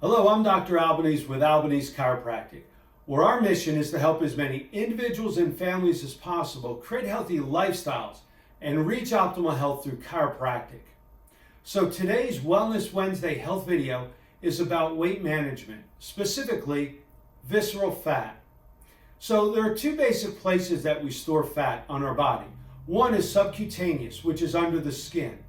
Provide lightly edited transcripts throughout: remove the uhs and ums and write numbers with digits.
Hello, I'm Dr. Albanese with Albanese Chiropractic, where our mission is to help as many individuals and families as possible create healthy lifestyles and reach optimal health through chiropractic. So today's Wellness Wednesday health video is about weight management, specifically visceral fat. So there are two basic places that we store fat on our body. One is subcutaneous, which is under the skin.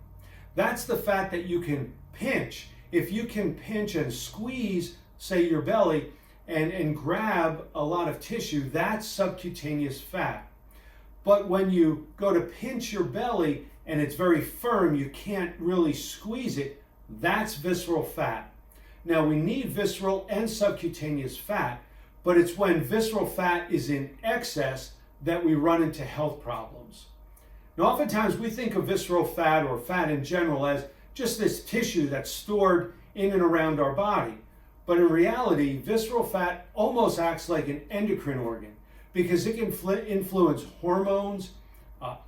That's the fat that you can pinch. If you can pinch and squeeze, say, your belly and grab a lot of tissue, that's subcutaneous fat. But when you go to pinch your belly and it's very firm, you can't really squeeze it, that's visceral fat. Now, we need visceral and subcutaneous fat, but it's when visceral fat is in excess that we run into health problems. Now, oftentimes we think of visceral fat or fat in general as just this tissue that's stored in and around our body. But in reality, visceral fat almost acts like an endocrine organ because it can influence hormones,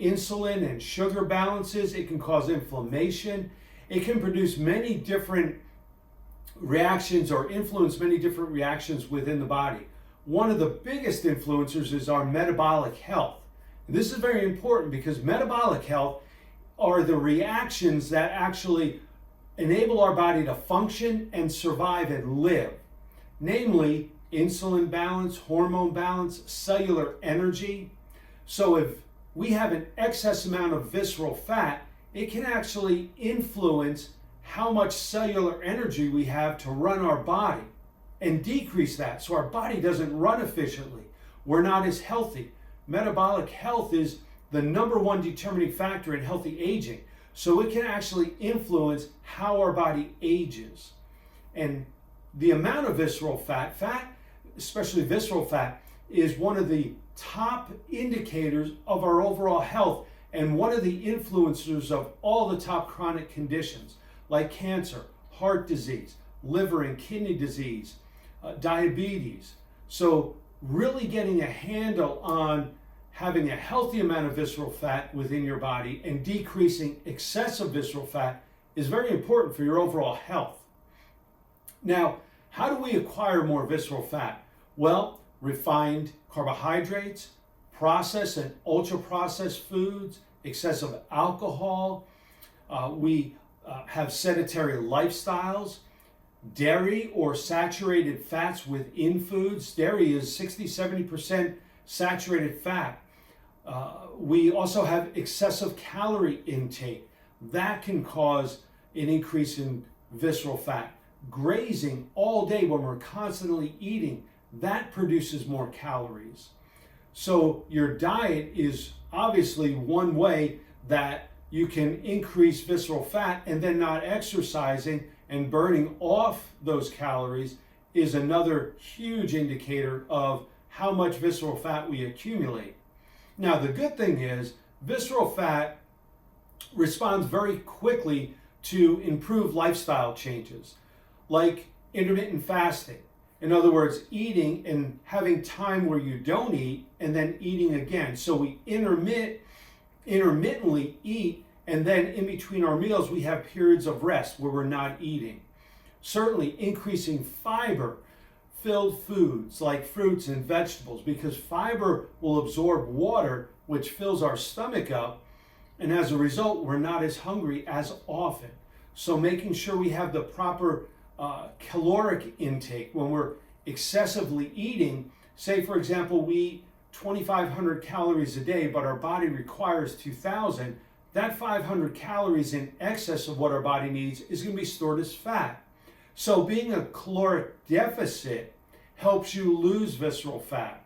insulin and sugar balances. It can cause inflammation. It can produce many different reactions or influence many different reactions within the body. One of the biggest influencers is our metabolic health. And this is very important because metabolic health are the reactions that actually enable our body to function and survive and live. Namely, insulin balance, hormone balance, cellular energy. So if we have an excess amount of visceral fat, it can actually influence how much cellular energy we have to run our body and decrease that so our body doesn't run efficiently. We're not as healthy. Metabolic health is the number one determining factor in healthy aging. So it can actually influence how our body ages. And the amount of visceral fat, especially visceral fat, is one of the top indicators of our overall health and one of the influencers of all the top chronic conditions like cancer, heart disease, liver and kidney disease, diabetes. So really getting a handle on having a healthy amount of visceral fat within your body and decreasing excessive visceral fat is very important for your overall health. Now, how do we acquire more visceral fat? Well, refined carbohydrates, processed and ultra-processed foods, excessive alcohol. We have sedentary lifestyles, dairy or saturated fats within foods. Dairy is 60-70% saturated fat. We also have excessive calorie intake. That can cause an increase in visceral fat. Grazing all day when we're constantly eating, that produces more calories. So your diet is obviously one way that you can increase visceral fat, and then not exercising and burning off those calories is another huge indicator of how much visceral fat we accumulate. Now, the good thing is visceral fat responds very quickly to improved lifestyle changes, like intermittent fasting. In other words, eating and having time where you don't eat and then eating again. So we intermittently eat, and then in between our meals, we have periods of rest where we're not eating. Certainly increasing fiber-filled foods like fruits and vegetables, because fiber will absorb water, which fills our stomach up, and as a result, we're not as hungry as often. So making sure we have the proper caloric intake when we're excessively eating. Say, for example, we eat 2,500 calories a day, but our body requires 2,000. That 500 calories in excess of what our body needs is going to be stored as fat. So being a caloric deficit helps you lose visceral fat.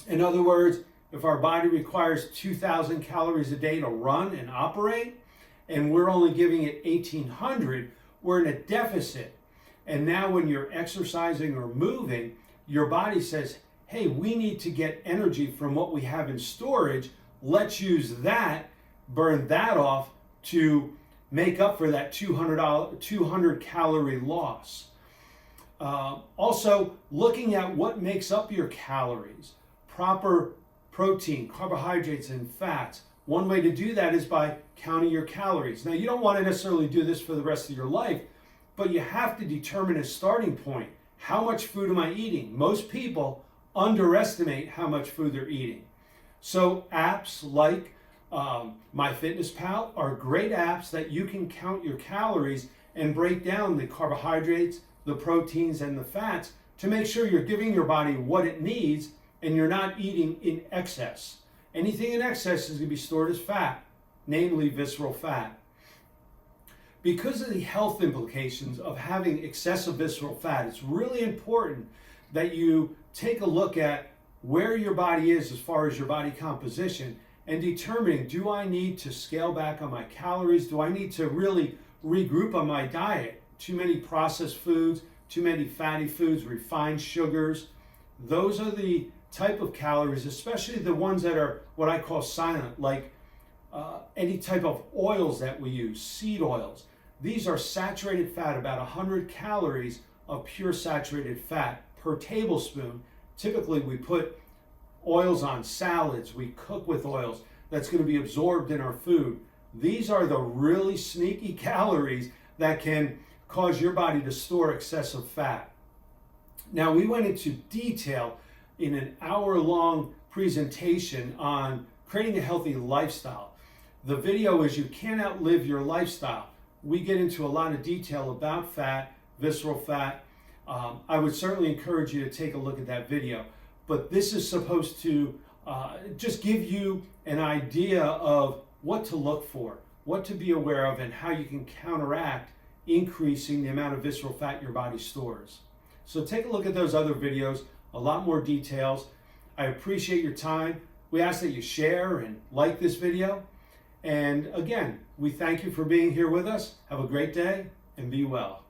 In other words, if our body requires 2,000 calories a day to run and operate, and we're only giving it 1,800, we're in a deficit. And now when you're exercising or moving, your body says, hey, we need to get energy from what we have in storage. Let's use that, burn that off to make up for that 200 calorie loss. Also, looking at what makes up your calories, proper protein, carbohydrates, and fats. One way to do that is by counting your calories. Now, you don't want to necessarily do this for the rest of your life, but you have to determine a starting point. How much food am I eating? Most people underestimate how much food they're eating. So apps like MyFitnessPal are great apps that you can count your calories and break down the carbohydrates, the proteins, and the fats to make sure you're giving your body what it needs and you're not eating in excess. Anything in excess is going to be stored as fat, namely visceral fat. Because of the health implications of having excessive visceral fat, it's really important that you take a look at where your body is as far as your body composition and determining, do I need to scale back on my calories? Do I need to really regroup on my diet? Too many processed foods, too many fatty foods, refined sugars. Those are the type of calories, especially the ones that are what I call silent, like any type of oils that we use, seed oils. These are saturated fat, about 100 calories of pure saturated fat per tablespoon. Typically, we put oils on salads, we cook with oils. That's going to be absorbed in our food. These are the really sneaky calories that can cause your body to store excessive fat. Now, we went into detail in an hour-long presentation on creating a healthy lifestyle. The video is You Can't Outlive Your Lifestyle. We get into a lot of detail about fat, visceral fat. I would certainly encourage you to take a look at that video. But this is supposed to just give you an idea of what to look for, what to be aware of, and how you can counteract increasing the amount of visceral fat your body stores. So take a look at those other videos, a lot more details. I appreciate your time. We ask that you share and like this video. And again, we thank you for being here with us. Have a great day and be well.